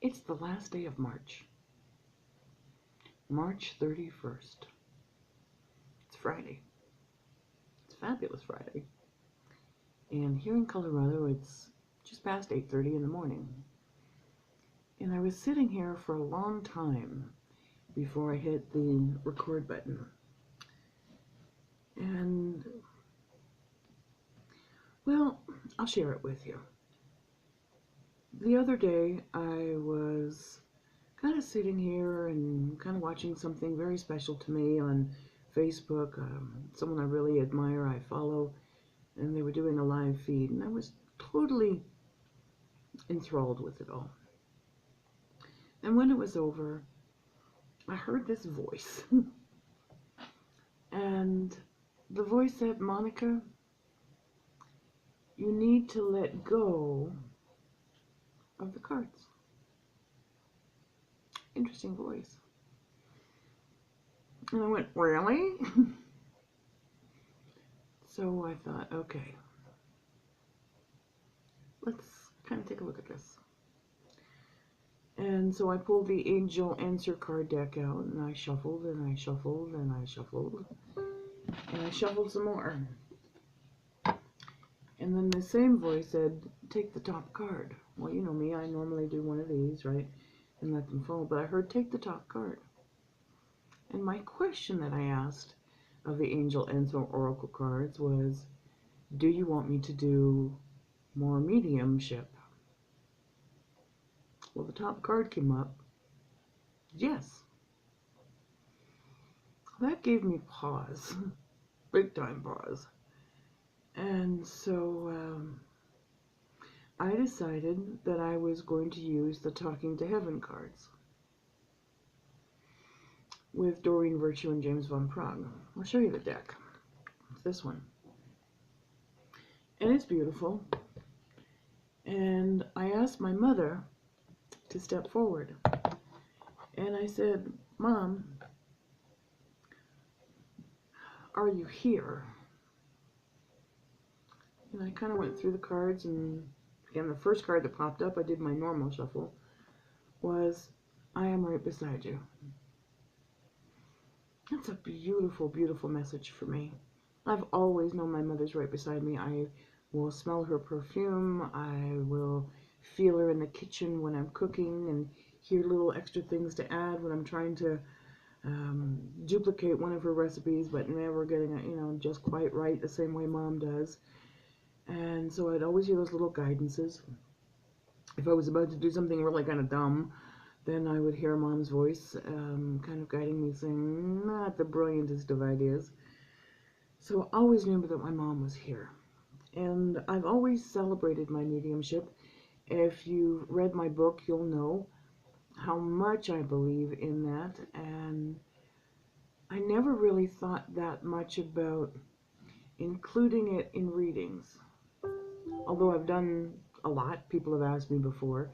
It's the last day of March. March 31st. It's Friday. It's fabulous Friday. And here in Colorado, it's just past 8:30 in the morning. And I was sitting here for a long time before I hit the record button. And, well, I'll share it with you. The other day, I was kind of sitting here and kind of watching something very special to me on Facebook. Someone I really admire, I follow, and they were doing a live feed, and I was totally enthralled with it all. And when it was over, I heard this voice. And the voice said, "Monica, you need to let go of the cards." Interesting voice. And I went, "Really?" So I thought, okay, let's kind of take a look at this. And so I pulled the Angel Answer card deck out, and I shuffled, and I shuffled, and I shuffled, and I shuffled some more. And then the same voice said, "Take the top card." Well, you know me, I normally do one of these, right, and let them fall, but I heard, "Take the top card." And my question that I asked of the Angel Answer Oracle cards was, do you want me to do more mediumship? Well, the top card came up, yes. That gave me pause, big time pause. And so I decided that I was going to use the Talking to Heaven cards with Doreen Virtue and James Van Praagh. I'll show you the deck. It's this one. And it's beautiful. And I asked my mother to step forward. And I said, "Mom, are you here?" And I kind of went through the cards, and again, the first card that popped up, I did my normal shuffle, was, "I am right beside you." That's a beautiful, beautiful message for me. I've always known my mother's right beside me. I will smell her perfume. I will feel her in the kitchen when I'm cooking and hear little extra things to add when I'm trying to duplicate one of her recipes, but never getting it, just quite right the same way Mom does. And so I'd always hear those little guidances. If I was about to do something really kind of dumb, then I would hear Mom's voice kind of guiding me, saying, not the brilliantest of ideas. So I always knew that my mom was here. And I've always celebrated my mediumship. If you've read my book, you'll know how much I believe in that. And I never really thought that much about including it in readings. Although I've done a lot, people have asked me before,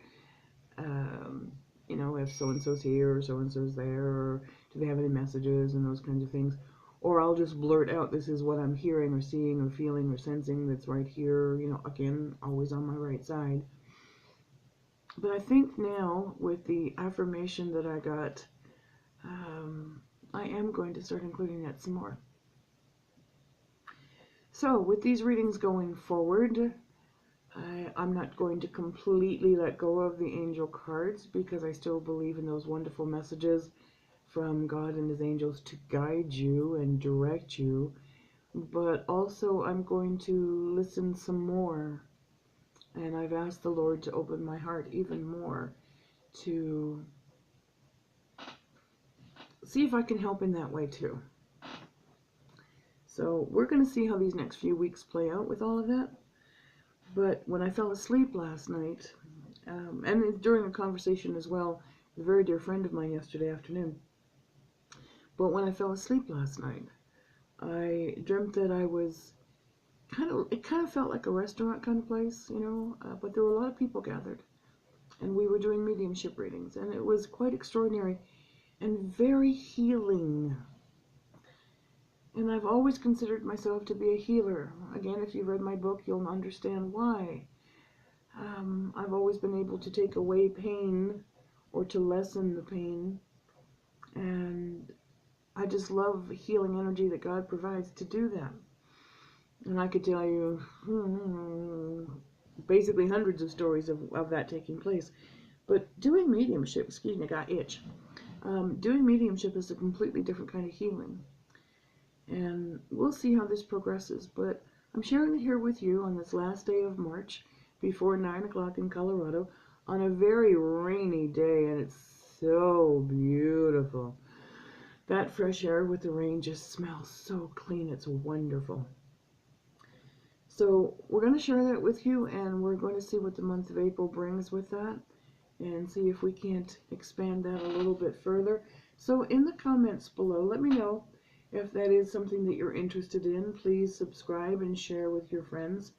if so-and-so's here or so-and-so's there, or do they have any messages and those kinds of things. Or I'll just blurt out, this is what I'm hearing or seeing or feeling or sensing that's right here, again, always on my right side. But I think now, with the affirmation that I got, I am going to start including that some more. So, with these readings going forward, I'm not going to completely let go of the angel cards because I still believe in those wonderful messages from God and His angels to guide you and direct you. But also I'm going to listen some more. And I've asked the Lord to open my heart even more to see if I can help in that way too. So we're going to see how these next few weeks play out with all of that. But when I fell asleep last night, and during a conversation as well with a very dear friend of mine yesterday afternoon, but when I fell asleep last night, I dreamt that I was it kind of felt like a restaurant kind of place, but there were a lot of people gathered, and we were doing mediumship readings, and it was quite extraordinary and very healing. And I've always considered myself to be a healer. Again, if you've read my book, you'll understand why. I've always been able to take away pain or to lessen the pain. And I just love the healing energy that God provides to do that. And I could tell you basically hundreds of stories of that taking place. But doing mediumship, excuse me, I got itch. Doing mediumship is a completely different kind of healing. And we'll see how this progresses. But I'm sharing it here with you on this last day of March before 9 o'clock in Colorado on a very rainy day. And it's so beautiful. That fresh air with the rain just smells so clean. It's wonderful. So we're going to share that with you, and we're going to see what the month of April brings with that, and see if we can't expand that a little bit further. So in the comments below, let me know if that is something that you're interested in. Please subscribe and share with your friends.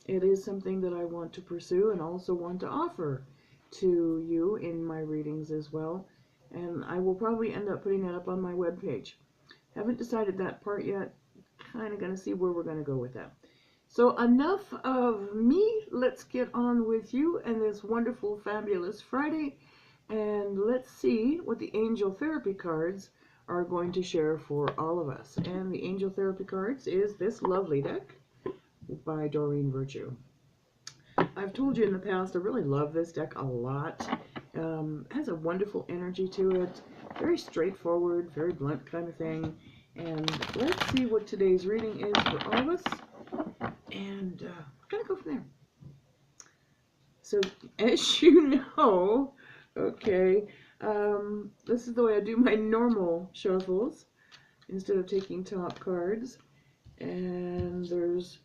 It is something that I want to pursue and also want to offer to you in my readings as well. And I will probably end up putting that up on my webpage. Haven't decided that part yet. Kind of going to see where we're going to go with that. So enough of me. Let's get on with you and this wonderful, fabulous Friday. And let's see what the Angel Therapy cards are going to share for all of us. And the Angel Therapy cards is this lovely deck by Doreen Virtue. I've told you in the past, I really love this deck a lot. It has a wonderful energy to it. Very straightforward, very blunt kind of thing. And let's see what today's reading is for all of us. And we're going to go from there. So, as you know, okay, this is the way I do my normal shuffles instead of taking top cards. And there's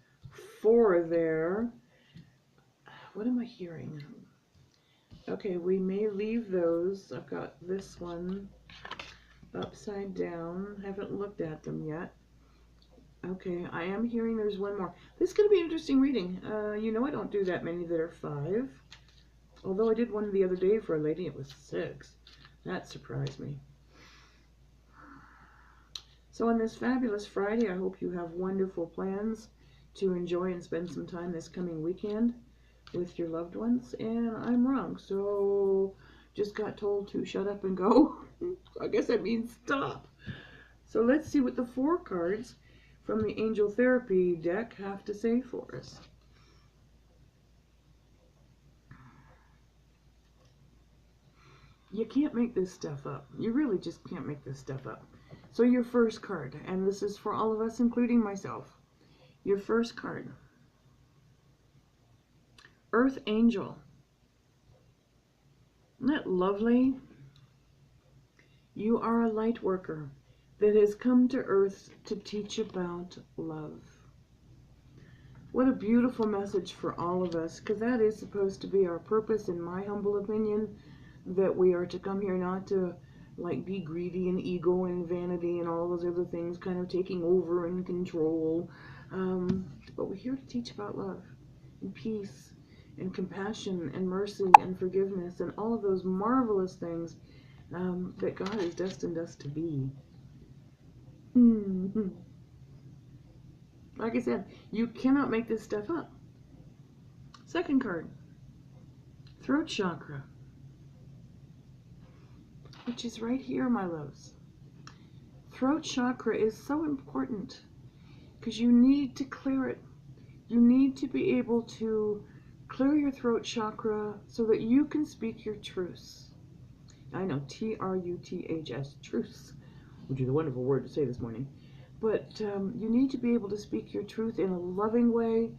4 there. What am I hearing? Okay, we may leave those. I've got this one upside down. Haven't looked at them yet. Okay, I am hearing there's one more. This is going to be an interesting reading. You know I don't do that many that are 5. Although I did one the other day for a lady, it was 6. That surprised me. So on this fabulous Friday, I hope you have wonderful plans to enjoy and spend some time this coming weekend with your loved ones. And I'm wrong, so just got told to shut up and go. I guess that means stop. So let's see what the 4 cards from the Angel Therapy deck have to say for us. You can't make this stuff up. You really just can't make this stuff up. So your first card, and this is for all of us, including myself. Your first card. Earth Angel. Isn't that lovely? You are a light worker that has come to Earth to teach about love. What a beautiful message for all of us, because that is supposed to be our purpose, in my humble opinion, that we are to come here not to like be greedy and ego and vanity and all those other things kind of taking over and control, but we're here to teach about love and peace and compassion and mercy and forgiveness and all of those marvelous things that God has destined us to be. Like I said, you cannot make this stuff up. Second card, throat chakra, which is right here, my loves. Throat chakra is so important because you need to clear it. You need to be able to clear your throat chakra so that you can speak your truths. I know, T-R-U-T-H-S, truths, which is a wonderful word to say this morning. But you need to be able to speak your truth in a loving way,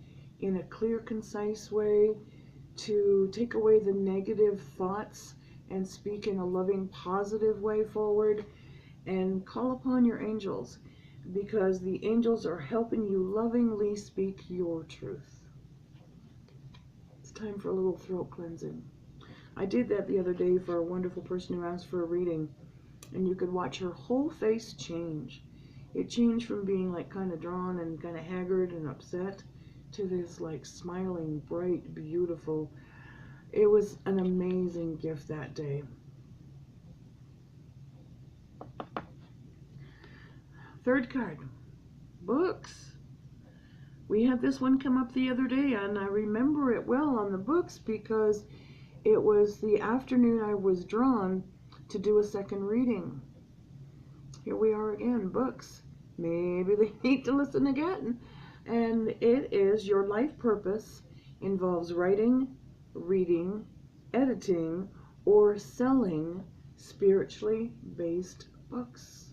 in a clear, concise way, to take away the negative thoughts and speak in a loving, positive way forward, and call upon your angels, because the angels are helping you lovingly speak your truth. It's time for a little throat cleansing. I did that the other day for a wonderful person who asked for a reading, and you could watch her whole face change. It changed from being like kind of drawn and kind of haggard and upset to this like smiling, bright, beautiful. It was an amazing gift that day. Third card, books. We had this one come up the other day, and I remember it well on the books because it was the afternoon I was drawn to do a second reading. Here we are again, books. Maybe they need to listen again. And it is your life purpose involves writing, reading, editing, or selling spiritually based books.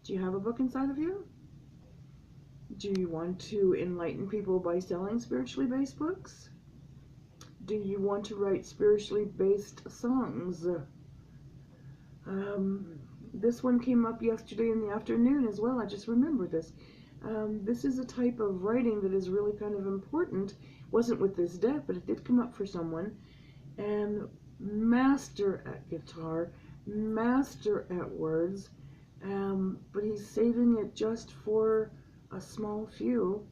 Do you have a book inside of you? Do you want to enlighten people by selling spiritually based books? Do you want to write spiritually based songs? This one came up yesterday in the afternoon as well. I just remembered this. This is a type of writing that is really kind of important. Wasn't with this deck, but it did come up for someone. And master at guitar, master at words, but he's saving it just for a small few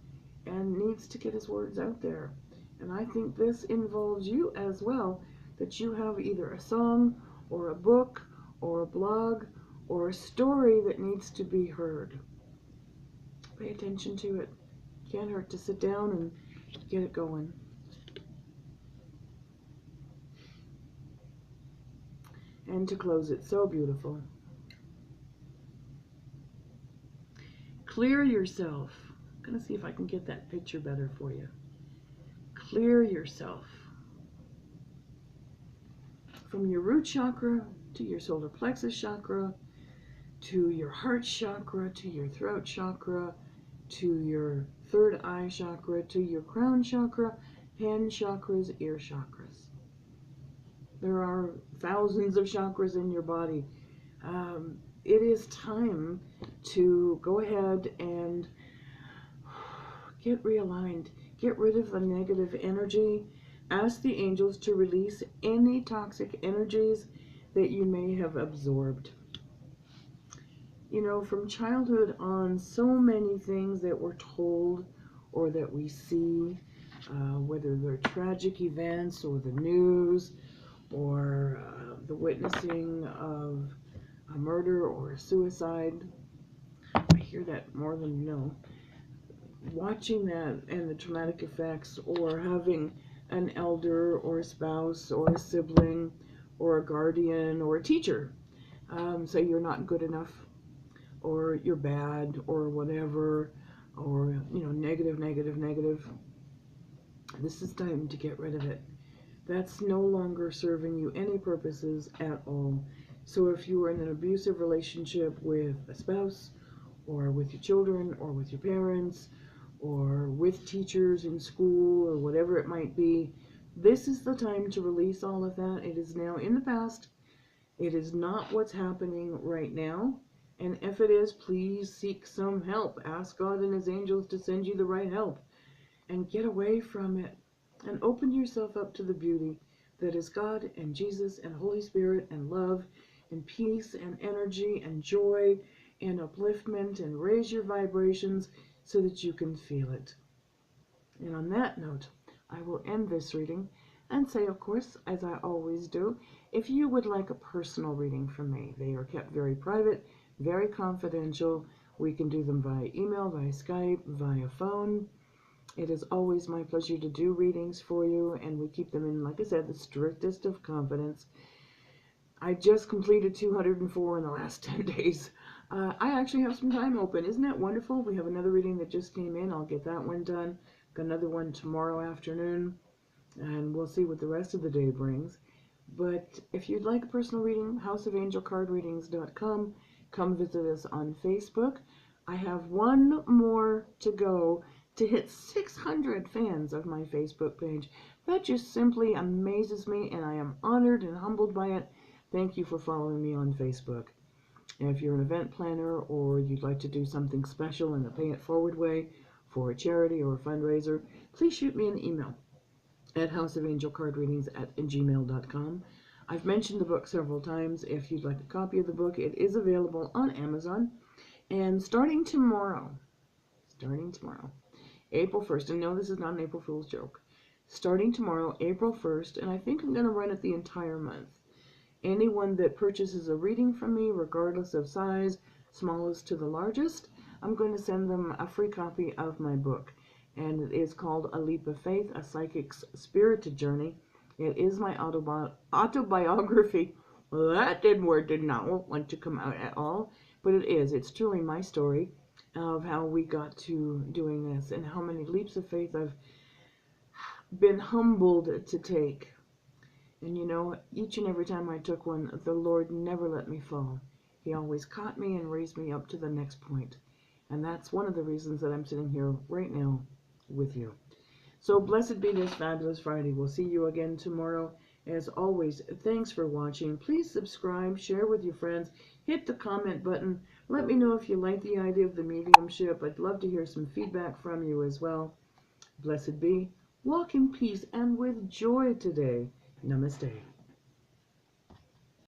and needs to get his words out there. And I think this involves you as well, that you have either a song or a book or a blog or a story that needs to be heard. Pay attention to it. Can't hurt to sit down and get it going. And to close it, so beautiful. Clear yourself. I'm going to see if I can get that picture better for you. Clear yourself. From your root chakra to your solar plexus chakra, to your heart chakra, to your throat chakra, to your third eye chakra, to your crown chakra, hand chakras, ear chakras. There are thousands of chakras in your body. It is time to go ahead and get realigned. Get rid of the negative energy. Ask the angels to release any toxic energies that you may have absorbed. You know, from childhood on, so many things that we're told or that we see, whether they're tragic events or the news or the witnessing of a murder or a suicide. I hear that more than you know. Watching that and the traumatic effects, or having an elder or a spouse or a sibling or a guardian or a teacher say you're not good enough, or you're bad, or whatever, or, you know, negative, negative, negative. This is time to get rid of it. That's no longer serving you any purposes at all. So if you are in an abusive relationship with a spouse, or with your children, or with your parents, or with teachers in school, or whatever it might be, this is the time to release all of that. It is now in the past. It is not what's happening right now. And if it is, please seek some help. Ask God and His angels to send you the right help. And get away from it. And open yourself up to the beauty that is God and Jesus and Holy Spirit and love and peace and energy and joy and upliftment, and raise your vibrations so that you can feel it. And on that note, I will end this reading and say, of course, as I always do, if you would like a personal reading from me, they are kept very private, very confidential. We can do them via email, via Skype, via phone. It is always my pleasure to do readings for you, and we keep them in, like I said, the strictest of confidence. I just completed 204 in the last 10 days. I actually have some time open. Isn't that wonderful? We have another reading that just came in. I'll get that one done. Got another one tomorrow afternoon, and we'll see what the rest of the day brings. But if you'd like a personal reading, houseofangelcardreadings.com. Come visit us on Facebook. I have one more to go to hit 600 fans of my Facebook page. That just simply amazes me, and I am honored and humbled by it. Thank you for following me on Facebook. And if you're an event planner, or you'd like to do something special in a pay it forward way for a charity or a fundraiser, please shoot me an email at houseofangelcardreadings@gmail.com. I've mentioned the book several times. If you'd like a copy of the book, it is available on Amazon. And starting tomorrow, April 1st, and no, this is not an April Fool's joke. Starting tomorrow, April 1st, and I think I'm going to run it the entire month. Anyone that purchases a reading from me, regardless of size, smallest to the largest, I'm going to send them a free copy of my book. And it is called A Leap of Faith, A Psychic's Spirited Journey. It is my autobiography. Well, that did not want to come out at all, but it is. It's truly my story of how we got to doing this and how many leaps of faith I've been humbled to take. And you know, each and every time I took one, the Lord never let me fall. He always caught me and raised me up to the next point. And that's one of the reasons that I'm sitting here right now with you. So blessed be this fabulous Friday. We'll see you again tomorrow. As always, thanks for watching. Please subscribe, share with your friends, hit the comment button. Let me know if you like the idea of the mediumship. I'd love to hear some feedback from you as well. Blessed be. Walk in peace and with joy today. Namaste.